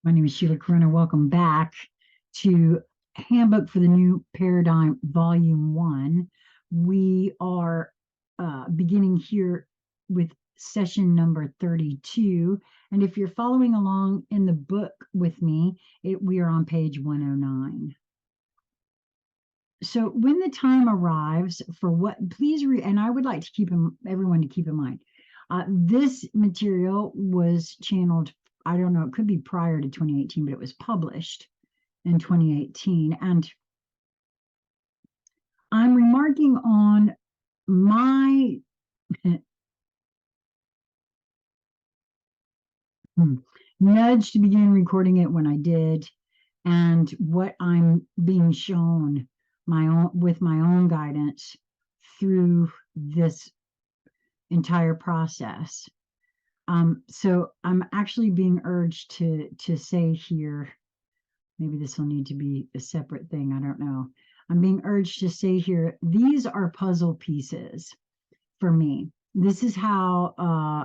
My name is Sheila Corona. Welcome back to Handbook for the New Paradigm, Volume 1. We are beginning here with session number 32. And if you're following along in the book with me, we are on page 109. So when the time arrives for what, please read, and I would like to everyone to keep in mind, this material was channeled, I don't know, it could be prior to 2018, but it was published in 2018. And I'm remarking on my nudge to begin recording it when I did, and what I'm being shown with my own guidance through this entire process. So I'm actually being urged to say here, maybe this will need to be a separate thing, I don't know. I'm being urged to say here, these are puzzle pieces for me. This is how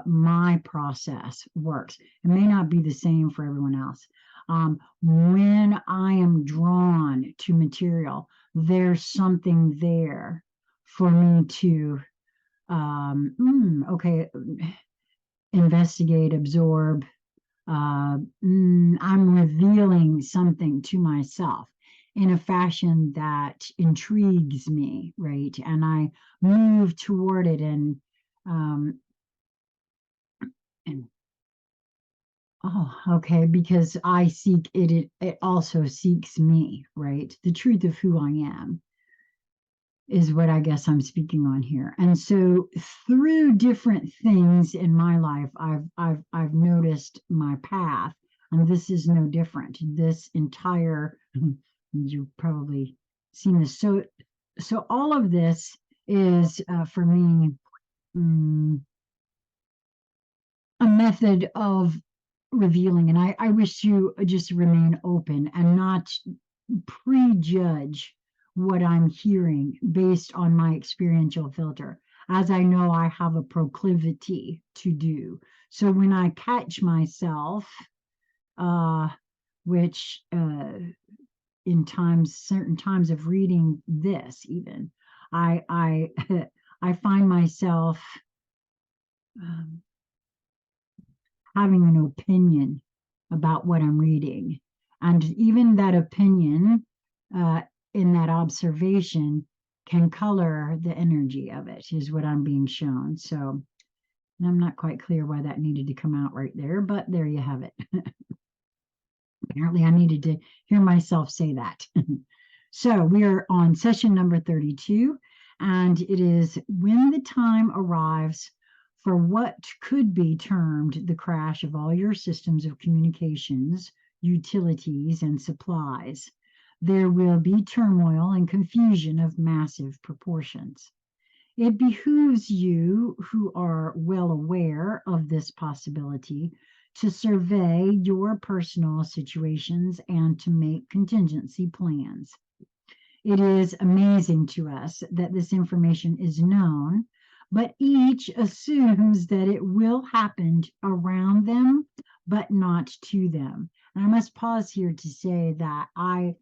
my process works. It may not be the same for everyone else. When I am drawn to material, there's something there for me to, okay, investigate, absorb. I'm revealing something to myself in a fashion that intrigues me, right? And I move toward it, and oh, okay, because I seek it, it also seeks me, right? The truth of who I am is what I guess I'm speaking on here. And so through different things in my life, I've noticed my path, and this is no different. This entire, you've probably seen this. So all of this is for me a method of revealing, and I wish to just remain open and not prejudge what I'm hearing based on my experiential filter, as I know I have a proclivity to do. So when I catch myself, which in certain times of reading this, even I I find myself having an opinion about what I'm reading, and even that opinion in that observation can color the energy of it, is what I'm being shown. So I'm not quite clear why that needed to come out right there, but there you have it. Apparently I needed to hear myself say that. So we are on session number 32, and it is when the time arrives for what could be termed the crash of all your systems of communications, utilities, and supplies. There will be turmoil and confusion of massive proportions. It behooves you, who are well aware of this possibility, to survey your personal situations and to make contingency plans. It is amazing to us that this information is known, but each assumes that it will happen around them, but not to them. And I must pause here to say that I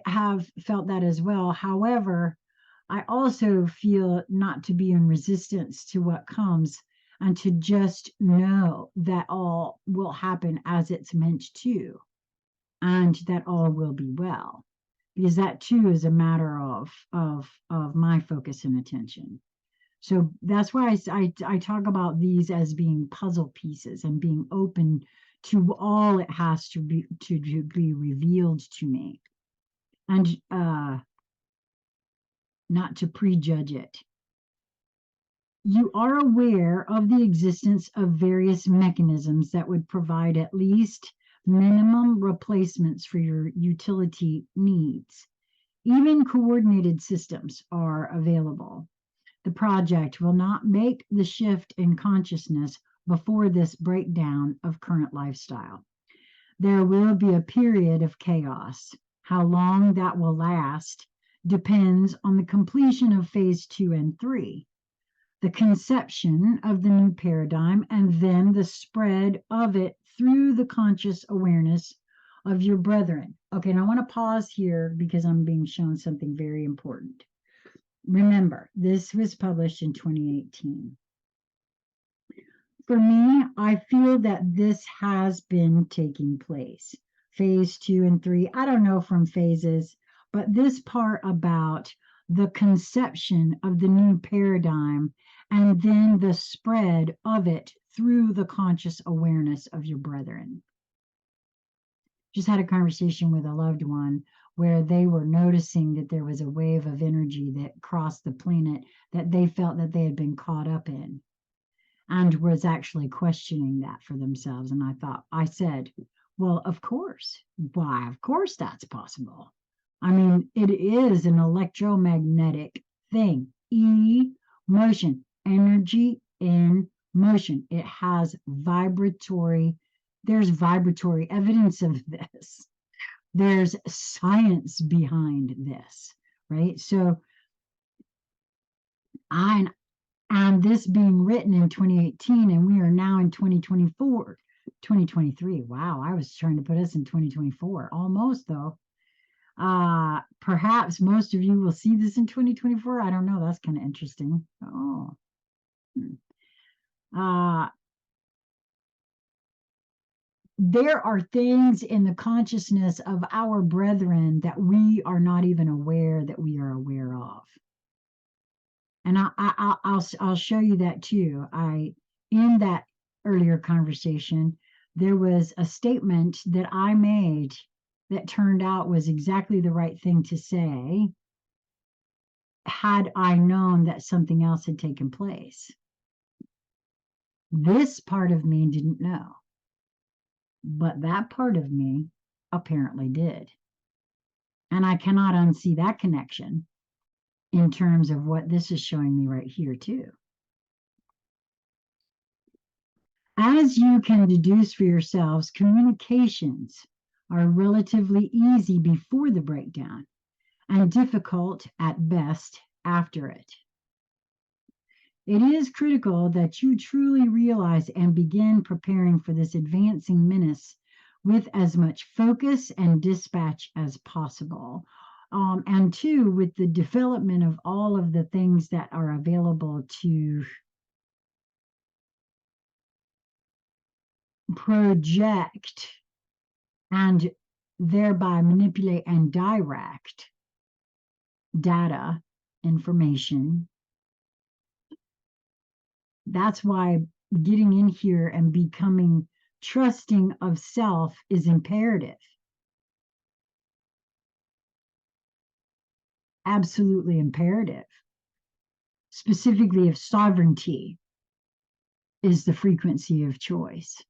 have felt that as well. However, I also feel not to be in resistance to what comes, and to just know that all will happen as it's meant to, and that all will be well, because that too is a matter of my focus and attention. So that's why I talk about these as being puzzle pieces and being open to all it has to be revealed to me, and not to prejudge it. You are aware of the existence of various mechanisms that would provide at least minimum replacements for your utility needs. Even coordinated systems are available. The project will not make the shift in consciousness before this breakdown of current lifestyle. There will be a period of chaos. How long that will last depends on the completion of phase 2 and 3, the conception of the new paradigm, and then the spread of it through the conscious awareness of your brethren. Okay, and I want to pause here because I'm being shown something very important. Remember, this was published in 2018. For me, I feel that this has been taking place. Phase 2 and 3, I don't know from phases, but this part about the conception of the new paradigm and then the spread of it through the conscious awareness of your brethren. Just had a conversation with a loved one where they were noticing that there was a wave of energy that crossed the planet that they felt that they had been caught up in, and was actually questioning that for themselves. And I said, well, of course. Why, of course that's possible. I mean, it is an electromagnetic thing. Motion, energy in motion. It has there's vibratory evidence of this. There's science behind this, right? So and this being written in 2018, and we are now in 2024, 2023. Wow, I was trying to put us in 2024, almost though. Perhaps most of you will see this in 2024. I don't know. That's kind of interesting. Oh. There are things in the consciousness of our brethren that we are not even aware that we are aware of. And I'll show you that too. In that earlier conversation, there was a statement that I made that turned out was exactly the right thing to say had I known that something else had taken place. This part of me didn't know, but that part of me apparently did. And I cannot unsee that connection in terms of what this is showing me right here too. As you can deduce for yourselves, communications are relatively easy before the breakdown and difficult at best after it. It is critical that you truly realize and begin preparing for this advancing menace with as much focus and dispatch as possible. And two, with the development of all of the things that are available to project and thereby manipulate and direct data, information. That's why getting in here and becoming trusting of self is imperative. Absolutely imperative. Specifically, if sovereignty is the frequency of choice.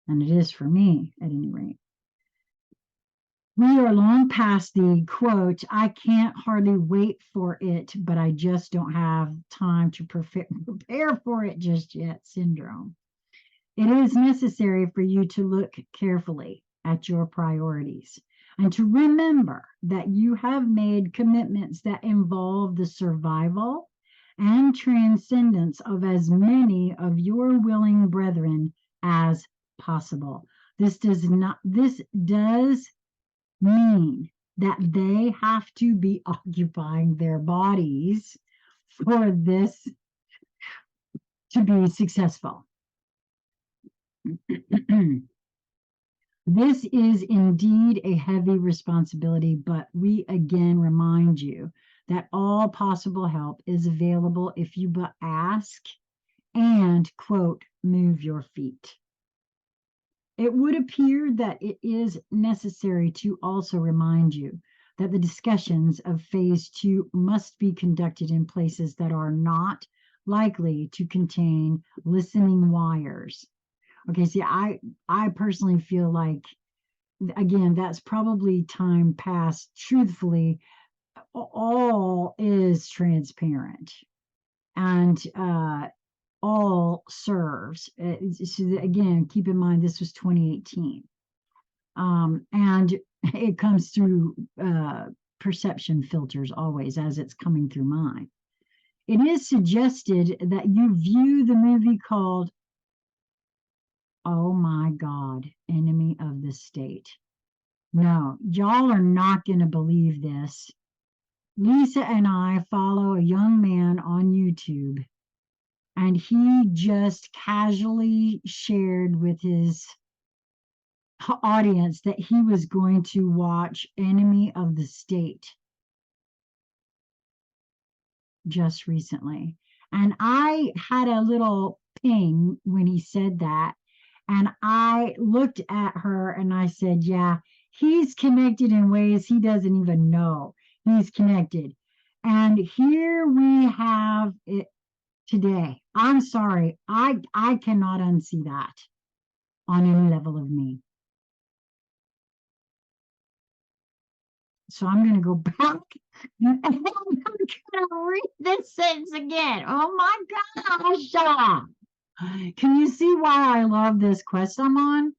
And it is for me, at any rate. We are long past the quote, I can't hardly wait for it, but I just don't have time to prepare for it just yet syndrome. It is necessary for you to look carefully at your priorities and to remember that you have made commitments that involve the survival and transcendence of as many of your willing brethren as possible. This does mean that they have to be occupying their bodies for this to be successful. This is indeed a heavy responsibility, but we again remind you that all possible help is available if you but ask and, quote, move your feet. It would appear that it is necessary to also remind you that the discussions of phase 2 must be conducted in places that are not likely to contain listening wires. Okay, see, I personally feel like, again, that's probably time past. Truthfully, all is transparent and all serves. So again, keep in mind, this was 2018. And it comes through perception filters always as it's coming through mine. It is suggested that you view the movie called Oh my God, enemy of the state. No, y'all are not going to believe this. Lisa and I follow a young man on YouTube, and he just casually shared with his audience that he was going to watch Enemy of the State just recently. And I had a little ping when he said that. And I looked at her and I said, yeah, he's connected in ways he doesn't even know he's connected. And here we have it today. I'm sorry. I cannot unsee that on any level of me. So I'm going to go back and I'm going to read this sentence again. Oh my gosh. Can you see why I love this quest I'm on?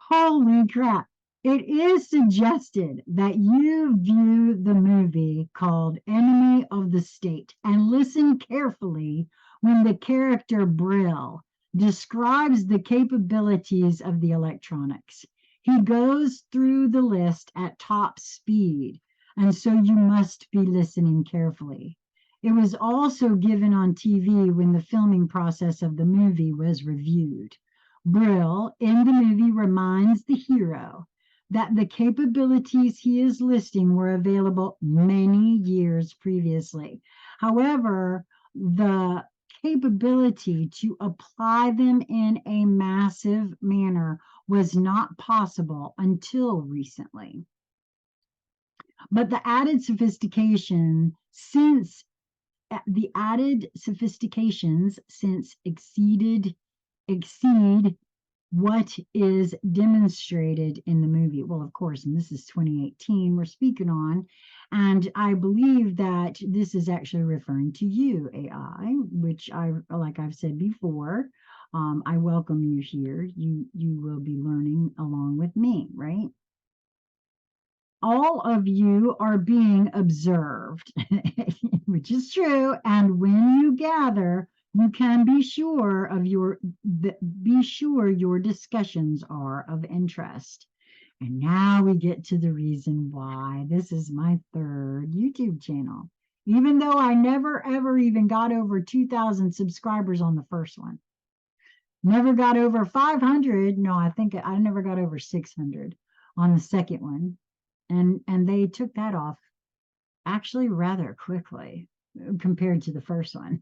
Holy crap. It is suggested that you view the movie called Enemy of the State and listen carefully when the character Brill describes the capabilities of the electronics. He goes through the list at top speed, and so you must be listening carefully. It was also given on TV when the filming process of the movie was reviewed. Brill in the movie reminds the hero that the capabilities he is listing were available many years previously. However, the capability to apply them in a massive manner was not possible until recently. But the added sophistications since exceed what is demonstrated in the movie. Well, of course, and this is 2018 we're speaking on, and I believe that this is actually referring to you, AI, which like I've said before, I welcome you here. You will be learning along with me, right? All of you are being observed, which is true. And when you gather, you can be sure your discussions are of interest. And now we get to the reason why this is my third YouTube channel, even though I never ever even got over 2,000 subscribers on the first one. Never got over 500. No, I think I never got over 600 on the second one. And they took that off actually rather quickly compared to the first one.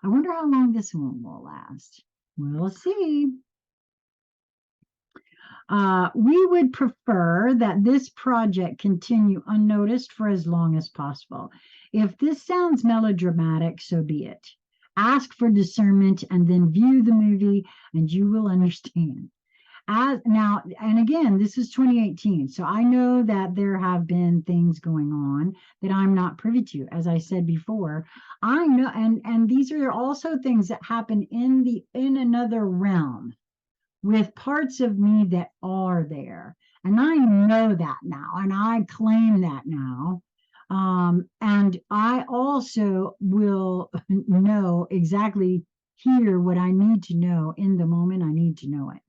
I wonder how long this one will last. We'll see. We would prefer that this project continue unnoticed for as long as possible. If this sounds melodramatic, so be it. Ask for discernment and then view the movie and you will understand. Now, and again, this is 2018, so I know that there have been things going on that I'm not privy to. As I said before, I know, and these are also things that happen in another realm with parts of me that are there, and I know that now, and I claim that now. And I also will know exactly hear what I need to know in the moment I need to know it.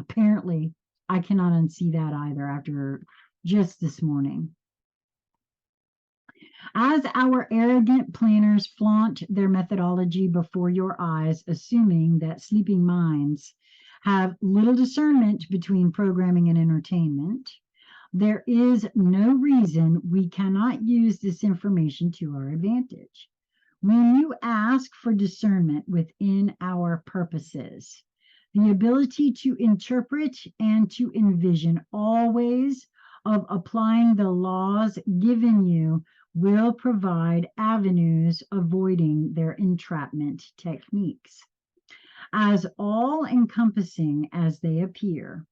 Apparently, I cannot unsee that either after just this morning. As our arrogant planners flaunt their methodology before your eyes, assuming that sleeping minds have little discernment between programming and entertainment, there is no reason we cannot use this information to our advantage. When you ask for discernment within our purposes, the ability to interpret and to envision all ways of applying the laws given you will provide avenues avoiding their entrapment techniques. As all-encompassing as they appear,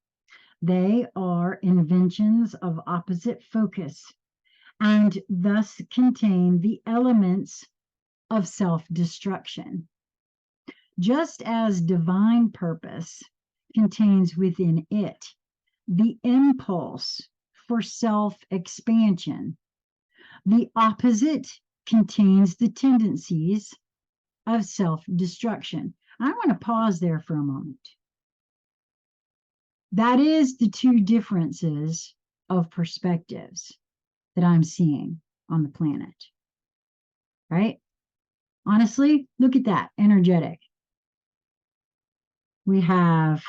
they are inventions of opposite focus and thus contain the elements of self-destruction. Just as divine purpose contains within it the impulse for self-expansion, the opposite contains the tendencies of self-destruction. I want to pause there for a moment. That is the two differences of perspectives that I'm seeing on the planet, right? Honestly, look at that, energetic. We have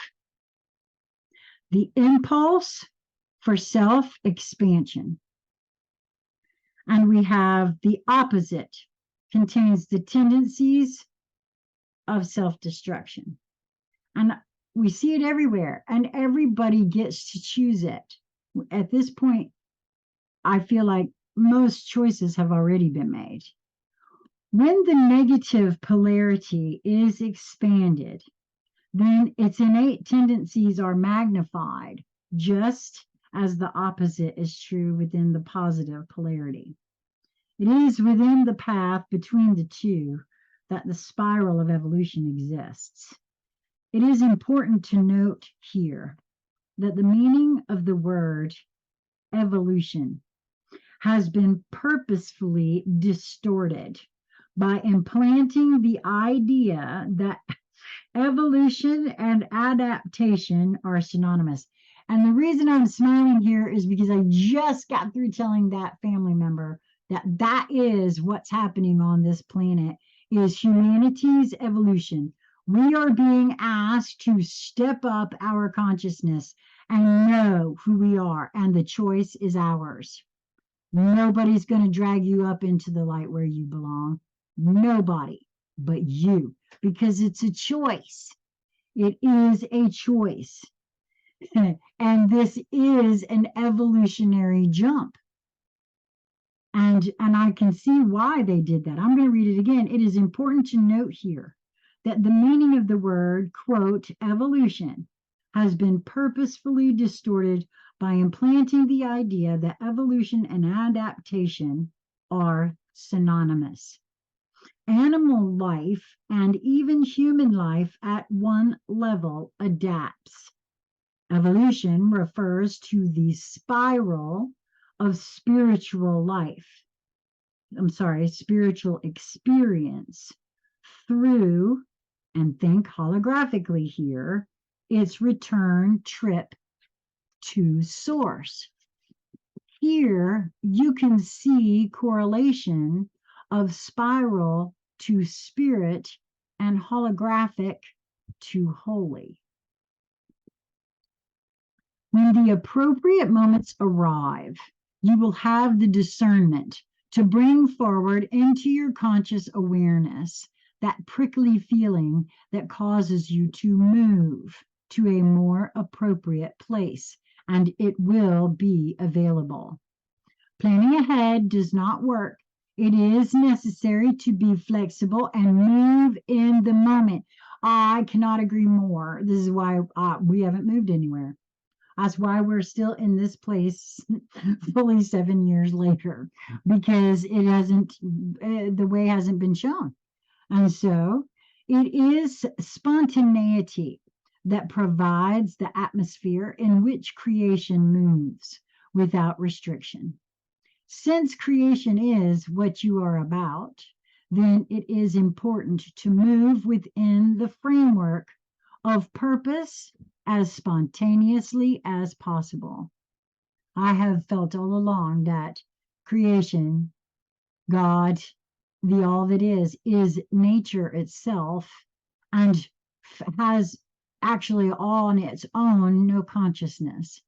the impulse for self-expansion, and we have the opposite, contains the tendencies of self-destruction. And we see it everywhere, and everybody gets to choose it. At this point, I feel like most choices have already been made. When the negative polarity is expanded, then its innate tendencies are magnified, just as the opposite is true within the positive polarity. It is within the path between the two that the spiral of evolution exists. It is important to note here that the meaning of the word evolution has been purposefully distorted by implanting the idea that evolution and adaptation are synonymous. And the reason I'm smiling here is because I just got through telling that family member that that is what's happening on this planet, is humanity's evolution. We are being asked to step up our consciousness and know who we are, and the choice is ours. Nobody's going to drag you up into the light where you belong. Nobody but you, because it's a choice. It is a choice. And this is an evolutionary jump. And I can see why they did that. I'm going to read it again. It is important to note here that the meaning of the word, quote, evolution has been purposefully distorted by implanting the idea that evolution and adaptation are synonymous. Animal life and even human life at one level adapts. Evolution refers to the spiral of spiritual spiritual experience through, and think holographically here, its return trip to source. Here you can see correlation of spiral to spirit and holographic to holy. When the appropriate moments arrive, you will have the discernment to bring forward into your conscious awareness that prickly feeling that causes you to move to a more appropriate place, and it will be available. Planning ahead does not work. It is necessary to be flexible and move in the moment. I cannot agree more. This is why we haven't moved anywhere. That's why we're still in this place fully 7 years later, because it hasn't, the way hasn't been shown. And so it is spontaneity that provides the atmosphere in which creation moves without restriction. Since creation is what you are about, then it is important to move within the framework of purpose as spontaneously as possible. I have felt all along that creation, God, the all that is nature itself, and has actually on its own no consciousness.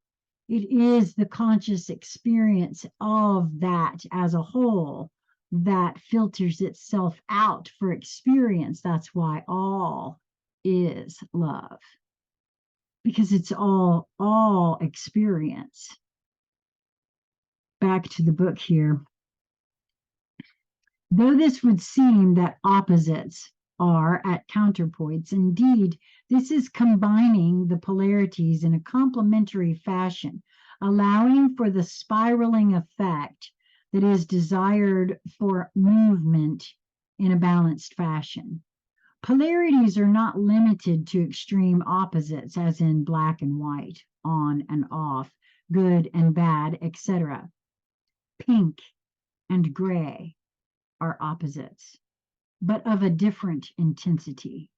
It is the conscious experience of that as a whole that filters itself out for experience. That's why all is love, because it's all experience. Back to the book here. Though this would seem that opposites are at counterpoints, indeed, this is combining the polarities in a complementary fashion, allowing for the spiraling effect that is desired for movement in a balanced fashion. Polarities are not limited to extreme opposites, as in black and white, on and off, good and bad, etc. Pink and gray are opposites, but of a different intensity.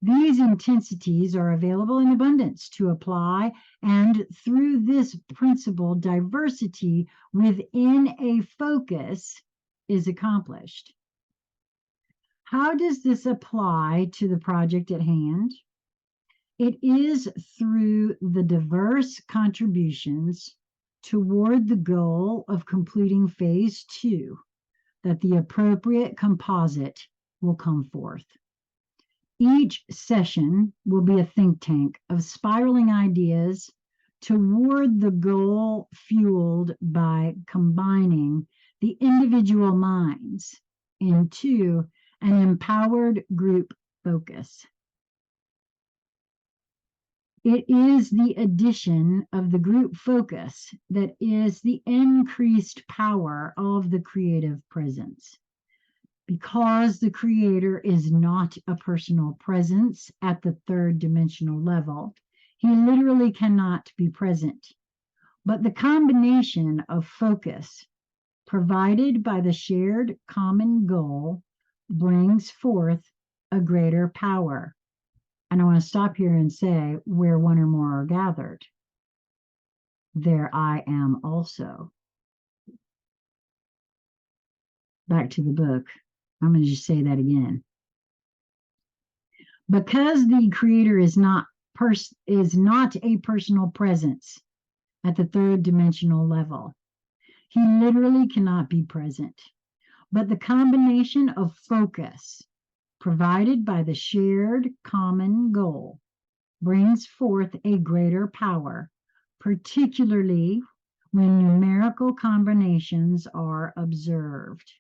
These intensities are available in abundance to apply, and through this principle, diversity within a focus is accomplished. How does this apply to the project at hand? It is through the diverse contributions toward the goal of completing phase 2 that the appropriate composite will come forth. Each session will be a think tank of spiraling ideas toward the goal fueled by combining the individual minds into an empowered group focus. It is the addition of the group focus that is the increased power of the creative presence. Because the creator is not a personal presence at the third dimensional level, he literally cannot be present. But the combination of focus provided by the shared common goal brings forth a greater power. And I want to stop here and say, where one or more are gathered, there I am also. Back to the book. I'm going to just say that again. Because the creator is not a personal presence at the third dimensional level, he literally cannot be present. But the combination of focus provided by the shared common goal brings forth a greater power, particularly when numerical combinations are observed.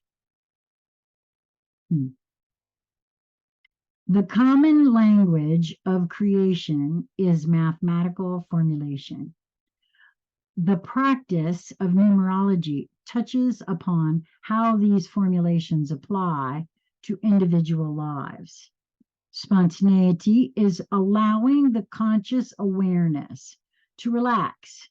The common language of creation is mathematical formulation. The practice of numerology touches upon how these formulations apply to individual lives. Spontaneity is allowing the conscious awareness to relax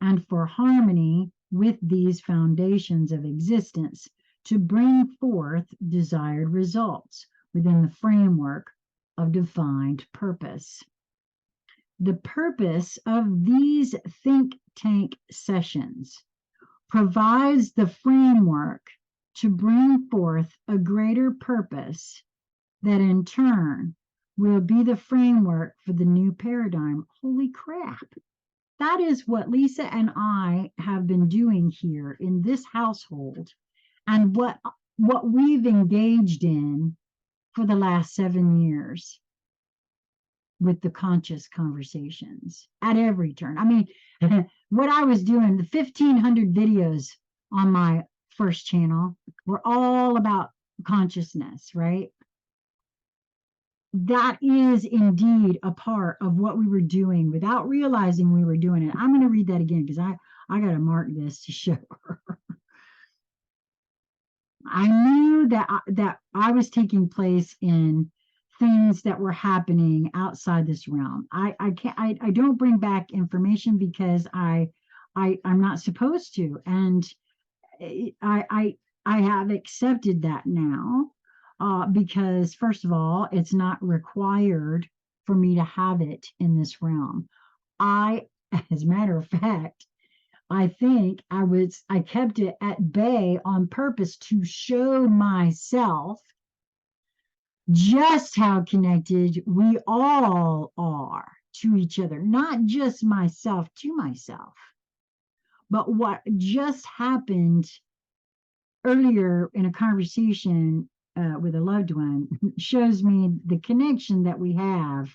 and for harmony with these foundations of existence to bring forth desired results within the framework of defined purpose. The purpose of these think tank sessions provides the framework to bring forth a greater purpose that in turn will be the framework for the new paradigm. Holy crap. That is what Lisa and I have been doing here in this household, and what we've engaged in for the last 7 years with the conscious conversations at every turn. I mean, what I was doing, the 1,500 videos on my first channel were all about consciousness, right? That is indeed a part of what we were doing without realizing we were doing it. I'm going to read that again because I got to mark this to show her. I knew that I was taking place in things that were happening outside this realm. I don't bring back information because I'm not supposed to, and I have accepted that now because first of all, it's not required for me to have it in this realm. As a matter of fact, I think I kept it at bay on purpose to show myself just how connected we all are to each other, not just myself to myself, but what just happened earlier in a conversation with a loved one shows me the connection that we have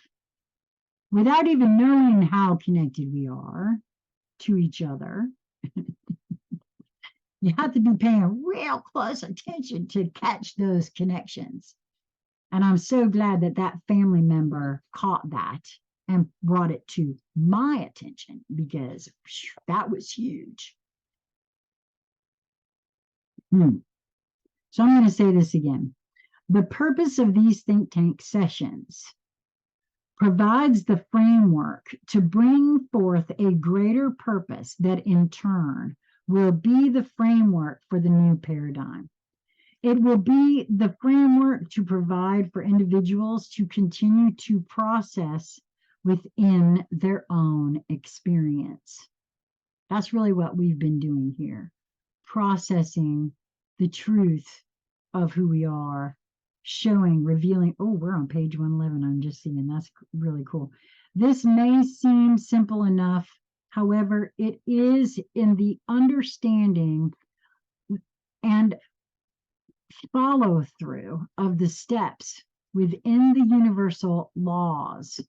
without even knowing how connected we are to each other. You have to be paying real close attention to catch those connections. And I'm so glad that that family member caught that and brought it to my attention, because that was huge. So I'm going to say this again. The purpose of these think tank sessions provides the framework to bring forth a greater purpose that in turn will be the framework for the new paradigm. It will be the framework to provide for individuals to continue to process within their own experience. That's really what we've been doing here, processing the truth of who we are, showing, revealing. Oh, we're on page 111. I'm just seeing. That's really cool. This may seem simple enough. However, it is in the understanding and follow through of the steps within the universal laws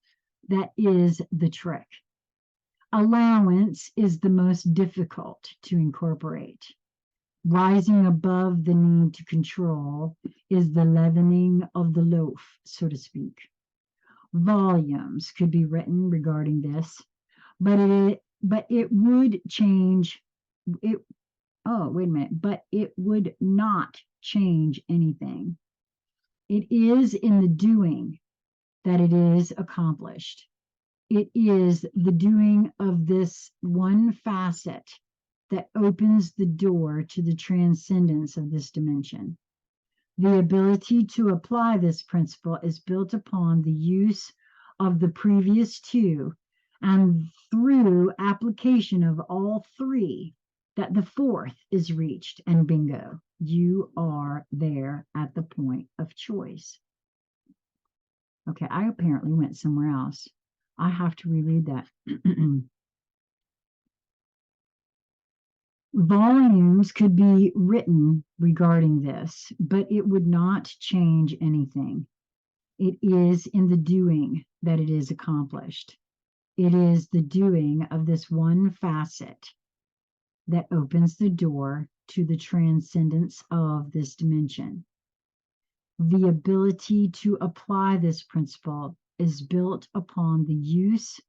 that is the trick. Allowance is the most difficult to incorporate. Rising above the need to control is the leavening of the loaf, so to speak. Volumes could be written regarding this, but it would change it. Oh, wait a minute, but it would not change anything. It is in the doing that it is accomplished. It is the doing of this one facet that opens the door to the transcendence of this dimension. The ability to apply this principle is built upon the use of the previous two, and through application of all three, that the fourth is reached, and bingo, you are there at the point of choice. Okay, I apparently went somewhere else. I have to reread that. Volumes could be written regarding this, but it would not change anything. It is in the doing that it is accomplished. It is the doing of this one facet that opens the door to the transcendence of this dimension. The ability to apply this principle is built upon the use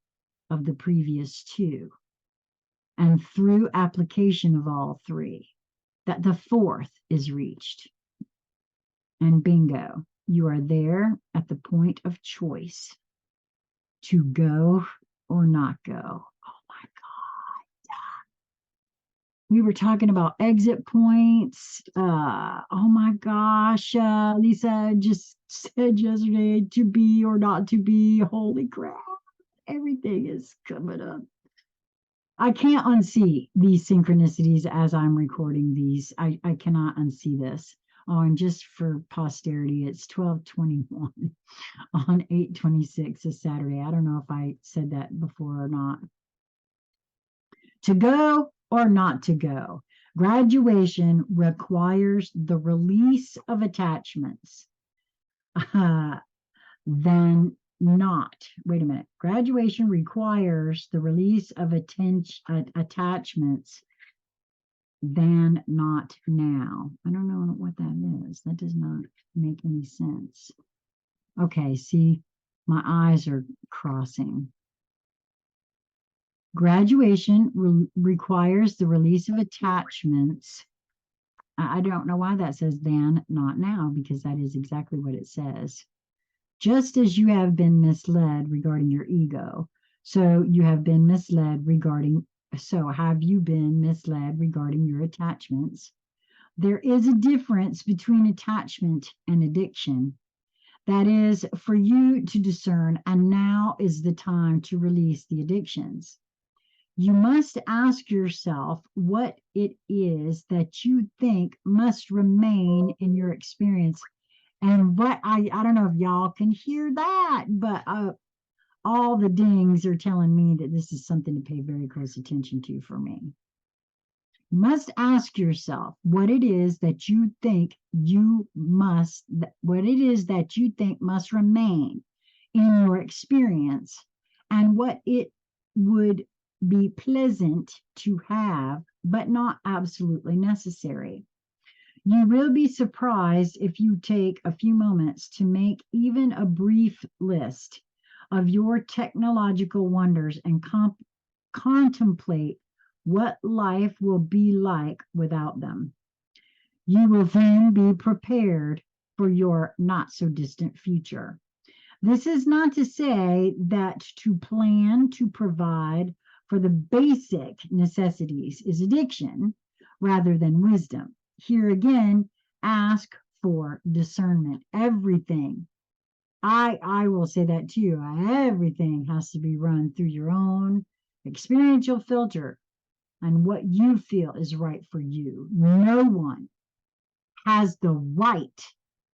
of the previous two, and through application of all three, that the fourth is reached. And bingo, you are there at the point of choice to go or not go. Oh my God. We were talking about exit points. Oh my gosh. Lisa just said yesterday, to be or not to be. Holy crap. Everything is coming up. I can't unsee these synchronicities as I'm recording these. I cannot unsee this. Oh, and just for posterity, it's 12:21 on 8/26 is Saturday. I don't know if I said that before or not. To go or not to go. Graduation requires the release of attachments. Then not. Wait a minute. Graduation requires the release of attachments than not now. I don't know what that is. That does not make any sense. Okay, see, my eyes are crossing. Graduation requires the release of attachments. I don't know why that says then, not now, because that is exactly what it says. Just as you have been misled regarding your ego, so you have been misled regarding, so have you been misled regarding your attachments. There is a difference between attachment and addiction. That is for you to discern, and now is the time to release the addictions. You must ask yourself what it is that you think must remain in your experience. And what I don't know if y'all can hear that, but all the dings are telling me that this is something to pay very close attention to for me. You must ask yourself what it is that you think must remain in your experience, and what it would be pleasant to have, but not absolutely necessary. You will be surprised if you take a few moments to make even a brief list of your technological wonders and contemplate what life will be like without them. You will then be prepared for your not so distant future. This is not to say that to plan to provide for the basic necessities is addiction rather than wisdom. Here again, Ask for discernment. Everything. I will say that too. Everything has to be run through your own experiential filter and what you feel is right for you. No one has the right,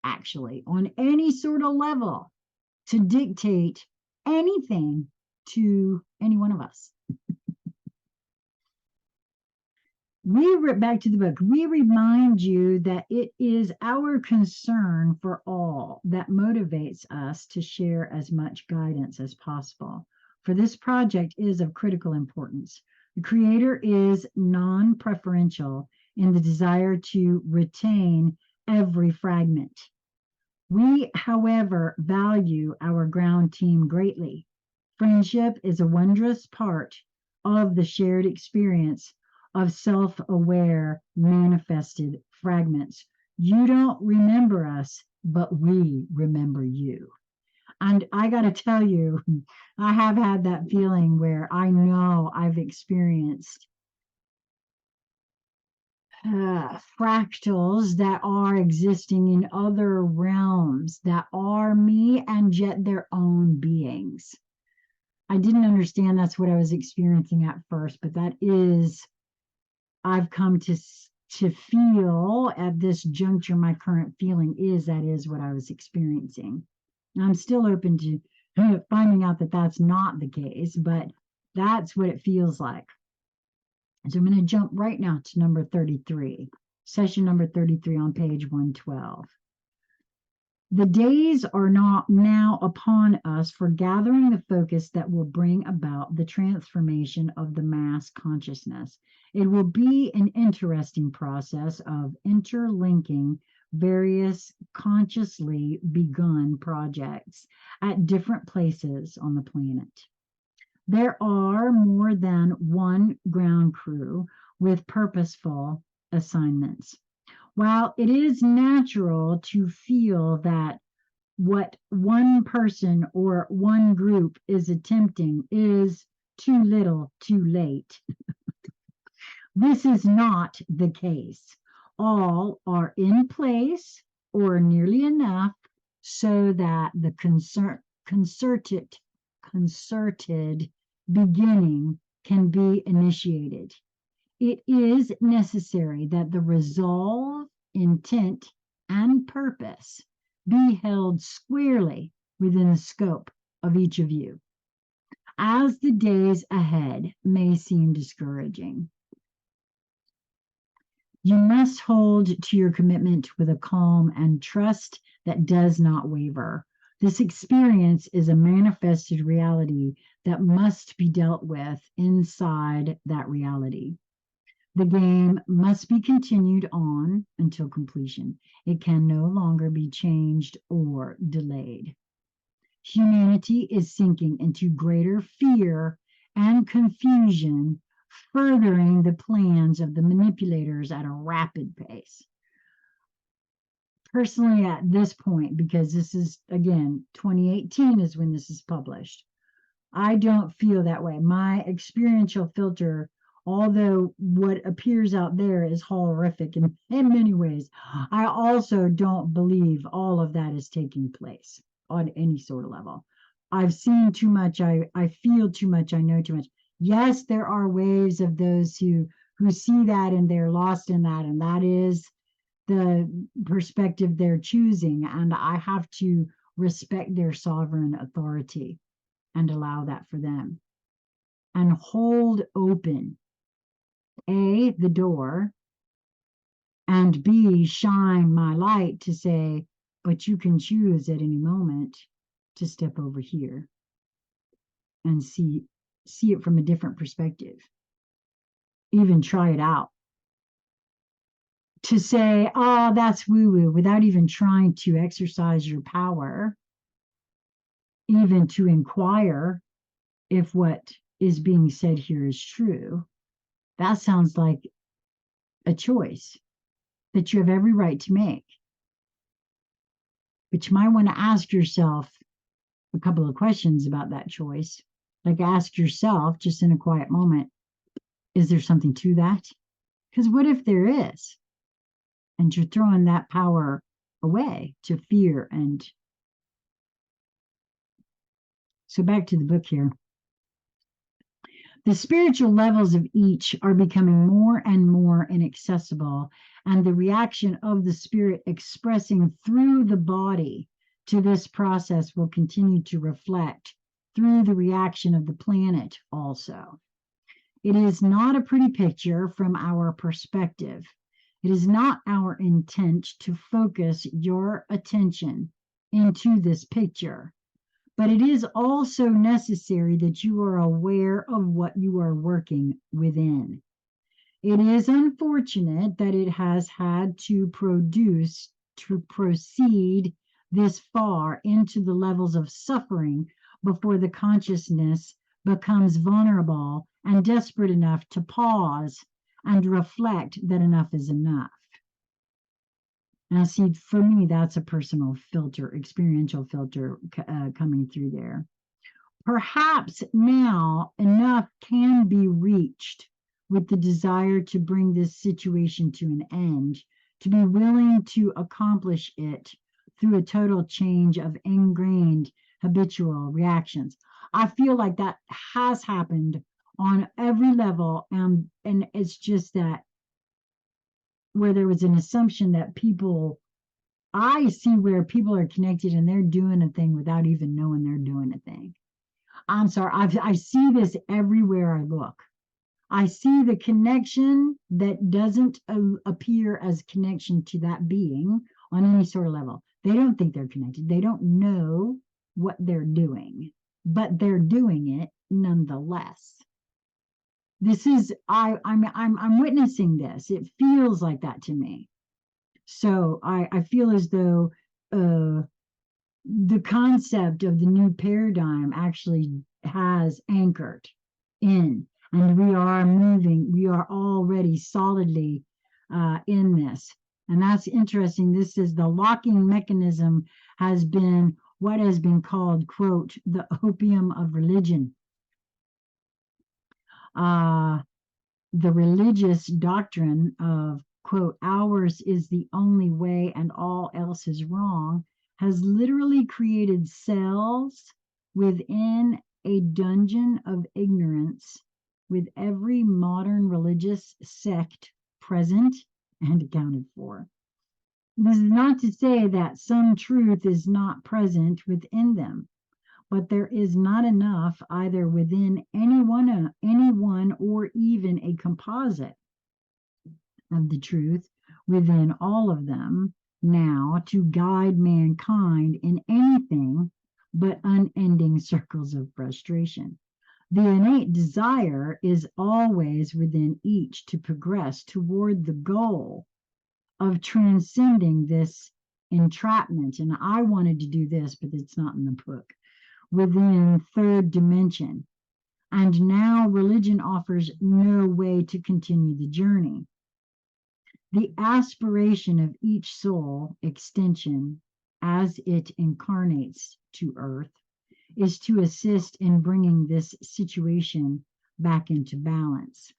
actually, on any sort of level, to dictate anything to any one of us. Back to the book. We remind you that it is our concern for all that motivates us to share as much guidance as possible. For this project is of critical importance. The creator is non-preferential in the desire to retain every fragment. We, however, value our ground team greatly. Friendship is a wondrous part of the shared experience of self-aware manifested fragments. You don't remember us, but we remember you. And I got to tell you, I have had that feeling where I know I've experienced fractals that are existing in other realms that are me and yet their own beings. I didn't understand that's what I was experiencing at first, but that is, I've come to feel at this juncture, my current feeling is that is what I was experiencing. I'm still open to finding out that that's not the case, but that's what it feels like. So I'm going to jump right now to number 33, session number 33 on page 112. The days are not now upon us for gathering the focus that will bring about the transformation of the mass consciousness. It will be an interesting process of interlinking various consciously begun projects at different places on the planet. There are more than one ground crew with purposeful assignments. While it is natural to feel that what one person or one group is attempting is too little, too late, this is not the case. All are in place or nearly enough so that the concerted beginning can be initiated. It is necessary that the resolve, intent, and purpose be held squarely within the scope of each of you, as the days ahead may seem discouraging. You must hold to your commitment with a calm and trust that does not waver. This experience is a manifested reality that must be dealt with inside that reality. The game must be continued on until completion. It can no longer be changed or delayed. Humanity is sinking into greater fear and confusion, furthering the plans of the manipulators at a rapid pace. Personally, at this point, because this is, again, 2018 is when this is published, I don't feel that way. My experiential filter, although what appears out there is horrific in many ways, I also don't believe all of that is taking place on any sort of level. I've seen too much. I feel too much. I know too much. Yes, there are waves of those who see that and they're lost in that, and that is the perspective they're choosing, and I have to respect their sovereign authority and allow that for them, and hold open, A, the door, and B, shine my light to say, but you can choose at any moment to step over here and see it from a different perspective. Even try it out. To say, oh, that's woo-woo, without even trying to exercise your power, even to inquire if what is being said here is true, that sounds like a choice that you have every right to make. But you might want to ask yourself a couple of questions about that choice. Like, ask yourself, just in a quiet moment, is there something to that? Because what if there is? and you're throwing that power away to fear. And so back to the book here. The spiritual levels of each are becoming more and more inaccessible, and the reaction of the spirit expressing through the body to this process will continue to reflect through the reaction of the planet also. It is not a pretty picture from our perspective. It is not our intent to focus your attention into this picture. But it is also necessary that you are aware of what you are working within. It is unfortunate that it has had to proceed this far into the levels of suffering before the consciousness becomes vulnerable and desperate enough to pause and reflect that enough is enough. Now, see, for me, that's a personal filter, experiential filter coming through there. Perhaps now enough can be reached with the desire to bring this situation to an end, to be willing to accomplish it through a total change of ingrained habitual reactions. I feel like that has happened on every level, and it's just that where there was an assumption that people, I see where people are connected and they're doing a thing without even knowing they're doing a thing. I'm sorry, I see this everywhere I look. I see the connection that doesn't appear as connection to that being on any sort of level. They don't think they're connected. They don't know what they're doing, but they're doing it nonetheless. This is I'm witnessing this. It feels like that to me. So I feel as though the concept of the new paradigm actually has anchored in, and we are moving. We are already solidly in this, and that's interesting. This is the locking mechanism has been what has been called, quote, the opium of religion. The religious doctrine of, quote, ours is the only way and all else is wrong, has literally created cells within a dungeon of ignorance with every modern religious sect present and accounted for. This is not to say that some truth is not present within them, but there is not enough either within anyone or even a composite of the truth within all of them now to guide mankind in anything but unending circles of frustration. The innate desire is always within each to progress toward the goal of transcending this entrapment. And I wanted to do this, but it's not in the book. Within third dimension. And now religion offers no way to continue the journey. The aspiration of each soul extension as it incarnates to earth is to assist in bringing this situation back into balance.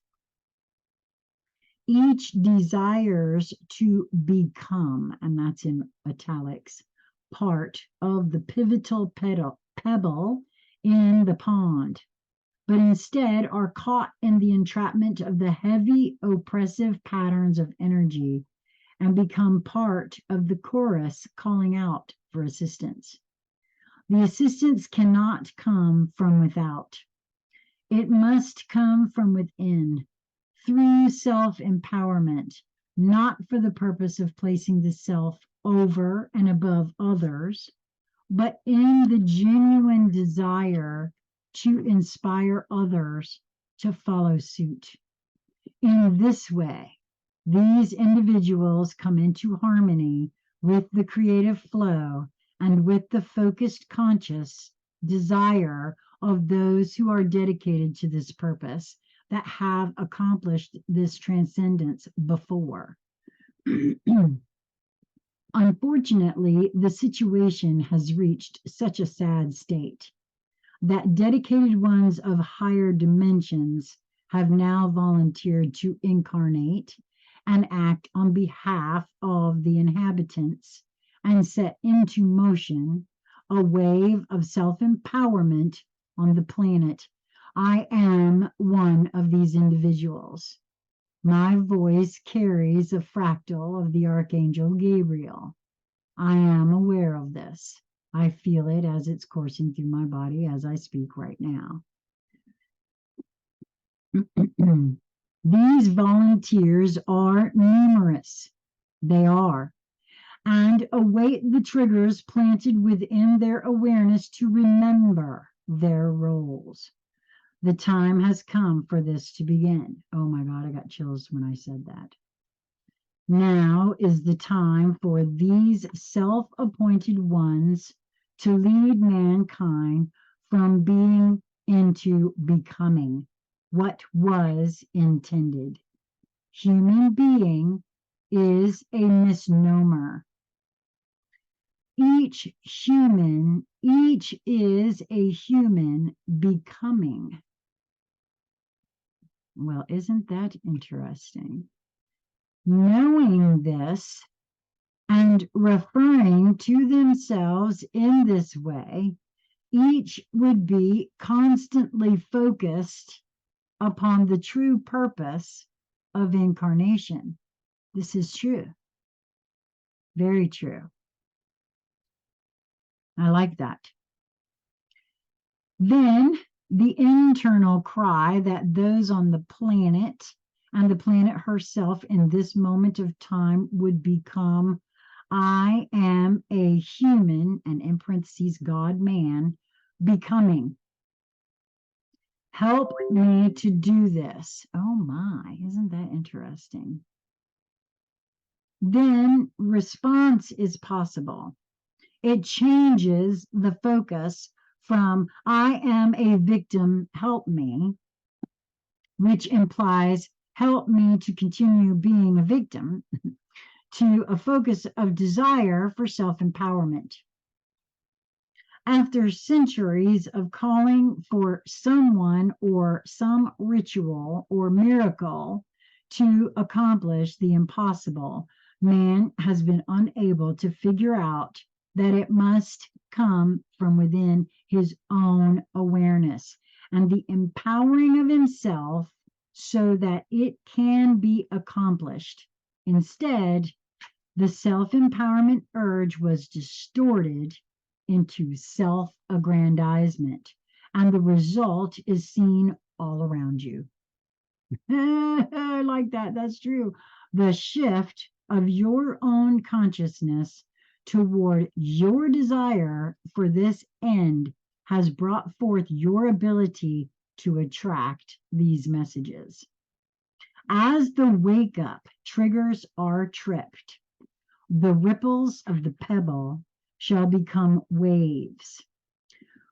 Each desires to become, and that's in italics, part of the pivotal pebble in the pond, but instead are caught in the entrapment of the heavy, oppressive patterns of energy and become part of the chorus calling out for assistance. The assistance cannot come from without. It must come from within, through self-empowerment, not for the purpose of placing the self over and above others, but in the genuine desire to inspire others to follow suit. In this way, these individuals come into harmony with the creative flow and with the focused conscious desire of those who are dedicated to this purpose, that have accomplished this transcendence before. Unfortunately, the situation has reached such a sad state that dedicated ones of higher dimensions have now volunteered to incarnate and act on behalf of the inhabitants and set into motion a wave of self-empowerment on the planet. I am one of these individuals. My voice carries a fractal of the Archangel Gabriel. I am aware of this. I feel it as it's coursing through my body as I speak right now. These volunteers are numerous. They are. And await the triggers planted within their awareness to remember their roles. The time has come for this to begin. Oh my God, I got chills when I said that. Now is the time for these self-appointed ones to lead mankind from being into becoming what was intended. Human being is a misnomer. Each is a human becoming. Well, isn't that interesting? Knowing this and referring to themselves in this way, each would be constantly focused upon the true purpose of incarnation. This is true. Very true. I like that. Then the internal cry that those on the planet and the planet herself in this moment of time would become, I am a human, and in parentheses, God, man, becoming. Help me to do this. Oh my, isn't that interesting? Then response is possible. It changes the focus from I am a victim, help me, which implies help me to continue being a victim, to a focus of desire for self-empowerment. After centuries of calling for someone or some ritual or miracle to accomplish the impossible, man has been unable to figure out that it must come from within his own awareness and the empowering of himself so that it can be accomplished. Instead, the self-empowerment urge was distorted into self-aggrandizement, and the result is seen all around you. I like that. That's true. The shift of your own consciousness toward your desire for this end has brought forth your ability to attract these messages. As the wake up triggers are tripped, the ripples of the pebble shall become waves.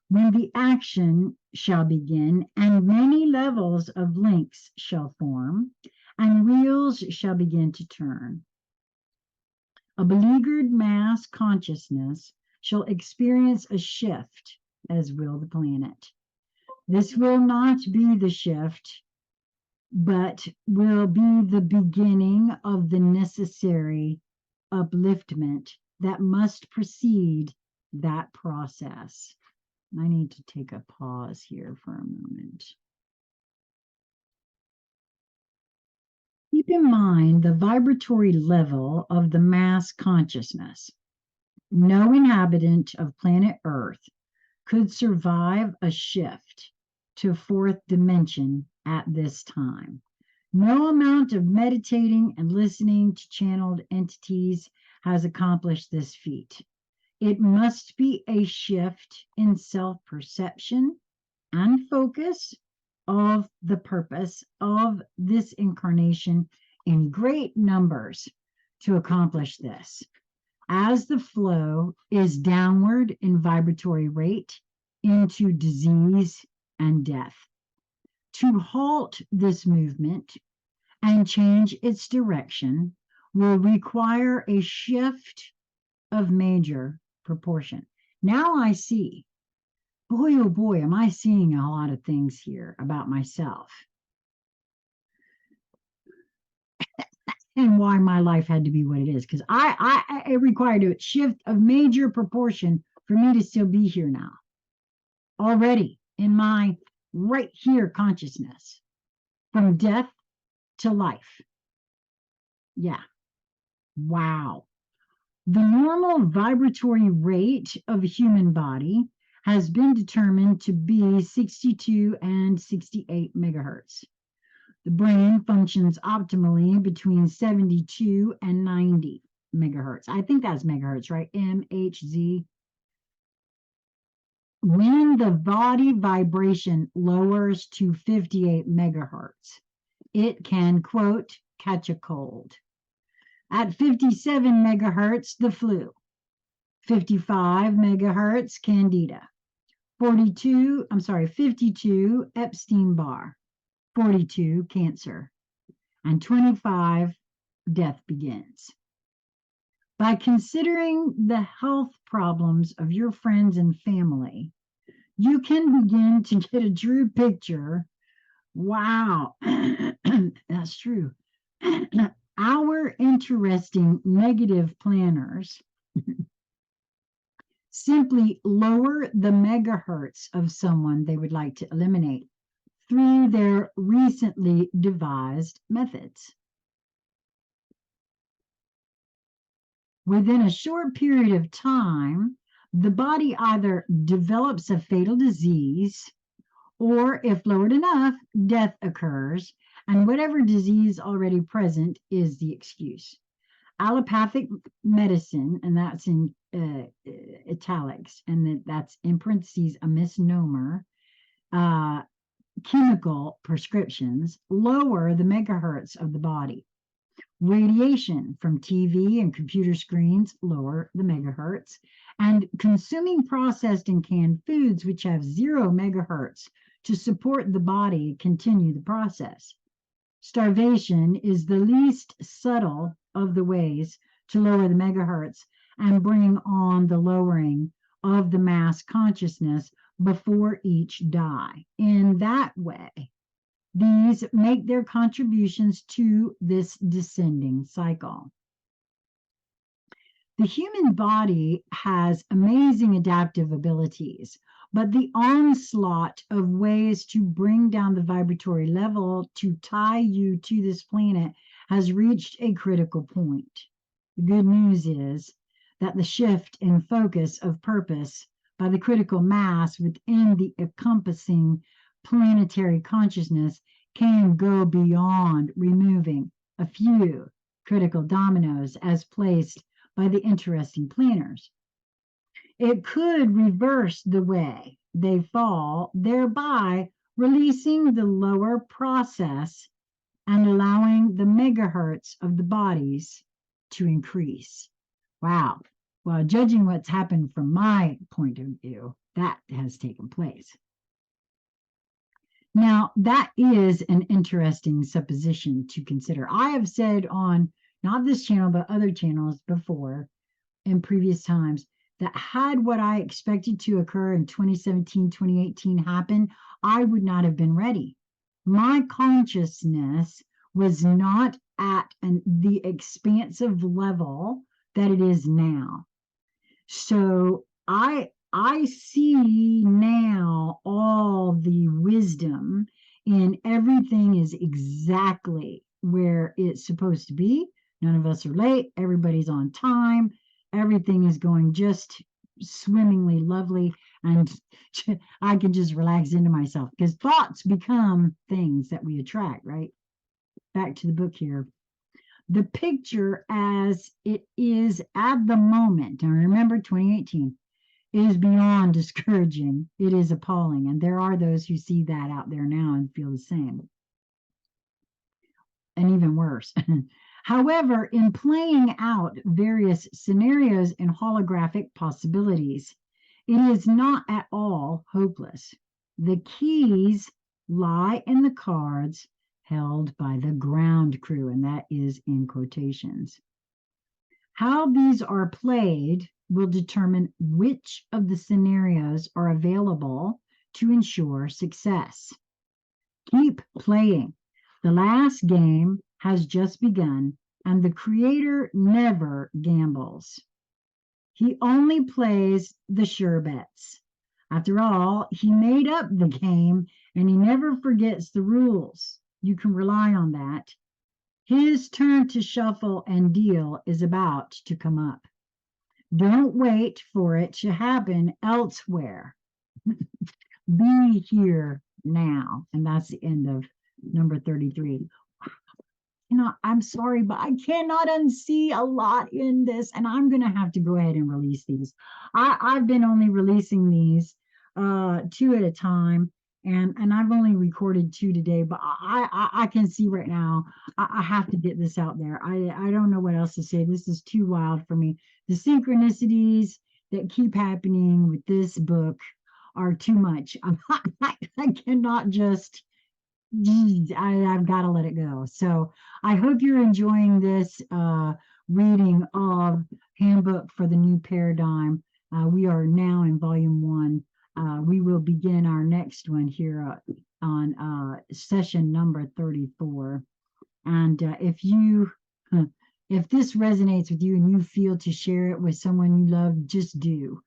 When the action shall begin, and many levels of links shall form, and wheels shall begin to turn. A beleaguered mass consciousness shall experience a shift, as will the planet. This will not be the shift, but will be the beginning of the necessary upliftment that must precede that process. I need to take a pause here for a moment. Keep in mind the vibratory level of the mass consciousness. No inhabitant of planet Earth could survive a shift to fourth dimension at this time. No amount of meditating and listening to channeled entities has accomplished this feat. It must be a shift in self-perception and focus of the purpose of this incarnation in great numbers to accomplish this. As the flow is downward in vibratory rate into disease and death. To halt this movement and change its direction will require a shift of major proportion. Now I see, boy, oh boy, am I seeing a lot of things here about myself. and why my life had to be what it is. Because it required a shift of major proportion for me to still be here now, already in my right here consciousness, from death to life. Yeah. Wow. The normal vibratory rate of a human body has been determined to be 62 and 68 megahertz. The brain functions optimally between 72 and 90 megahertz. I think that's megahertz, right? MHz. When the body vibration lowers to 58 megahertz, it can, quote, catch a cold. At 57 megahertz, the flu. 55 megahertz, candida. 52, Epstein-Barr. 42, cancer. And 25, death begins. By considering the health problems of your friends and family, you can begin to get a true picture. Wow, that's true. Our interesting negative planners simply lower the megahertz of someone they would like to eliminate through their recently devised methods. Within a short period of time, the body either develops a fatal disease, or if lowered enough, death occurs, and whatever disease already present is the excuse. Allopathic medicine, and that's in italics, and that's in parentheses a misnomer, chemical prescriptions lower the megahertz of the body. Radiation from TV and computer screens lower the megahertz, and consuming processed and canned foods which have 0 megahertz to support the body continue the process. Starvation is the least subtle of the ways to lower the megahertz and bring on the lowering of the mass consciousness before each die. In that way, these make their contributions to this descending cycle. The human body has amazing adaptive abilities, but the onslaught of ways to bring down the vibratory level to tie you to this planet has reached a critical point. The good news is that the shift in focus of purpose by the critical mass within the encompassing planetary consciousness can go beyond removing a few critical dominoes as placed by the interesting planners. It could reverse the way they fall, thereby releasing the lower process and allowing the megahertz of the bodies to increase. Wow. Well, judging what's happened from my point of view, that has taken place. Now, that is an interesting supposition to consider. I have said on not this channel, but other channels before in previous times that had what I expected to occur in 2017, 2018 happen, I would not have been ready. My consciousness was not at the expansive level that it is now. So I see now all the wisdom in everything is exactly where it's supposed to be. None of us are late. Everybody's on time. Everything is going just swimmingly lovely. And I can just relax into myself because thoughts become things that we attract, right? Back to the book here. The picture as it is at the moment, and remember 2018, is beyond discouraging. It is appalling. And there are those who see that out there now and feel the same. And even worse. However, in playing out various scenarios and holographic possibilities, it is not at all hopeless. The keys lie in the cards held by the ground crew, and that is in quotations. How these are played will determine which of the scenarios are available to ensure success. Keep playing. The last game has just begun, and the creator never gambles. He only plays the sure bets. After all, he made up the game and he never forgets the rules. You can rely on that. His turn to shuffle and deal is about to come up. Don't wait for it to happen elsewhere. Be here now. And that's the end of number 33. I'm sorry, but I cannot unsee a lot in this, and I'm going to have to go ahead and release these. I've been only releasing these two at a time, and I've only recorded two today, but I can see right now I have to get this out there. I don't know what else to say. This is too wild for me. The synchronicities that keep happening with this book are too much. I cannot just I've got to let it go. So I hope you're enjoying this reading of Handbook for the New Paradigm. We are now in volume 1. We will begin our next one here on session number 34. And if this resonates with you and you feel to share it with someone you love, just do.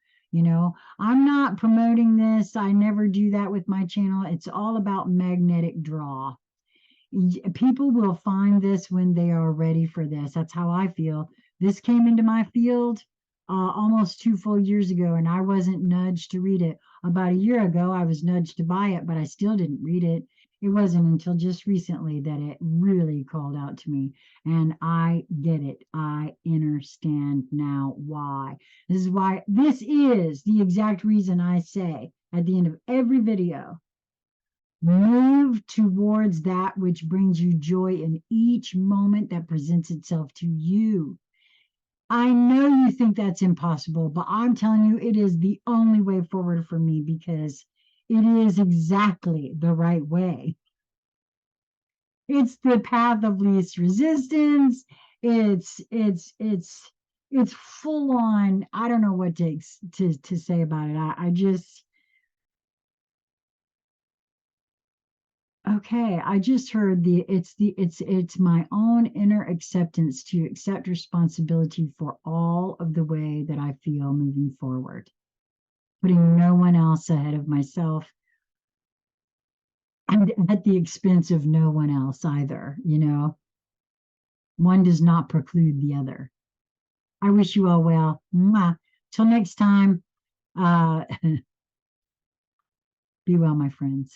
I'm not promoting this. I never do that with my channel. It's all about magnetic draw. People will find this when they are ready for this. That's how I feel. This came into my field almost 2 full years ago, and I wasn't nudged to read it. About a year ago, I was nudged to buy it, but I still didn't read it. It wasn't until just recently that it really called out to me. And I get it. I understand now why. This is the exact reason I say at the end of every video, move towards that which brings you joy in each moment that presents itself to you. I know you think that's impossible, but I'm telling you, it is the only way forward for me because it is exactly the right way. It's the path of least resistance. It's full on. I don't know what to say about it. I just okay. I just heard it's my own inner acceptance to accept responsibility for all of the way that I feel moving forward, putting no one else ahead of myself and at the expense of no one else either. One does not preclude the other. I wish you all well. Mwah. Till next time, be well, my friends.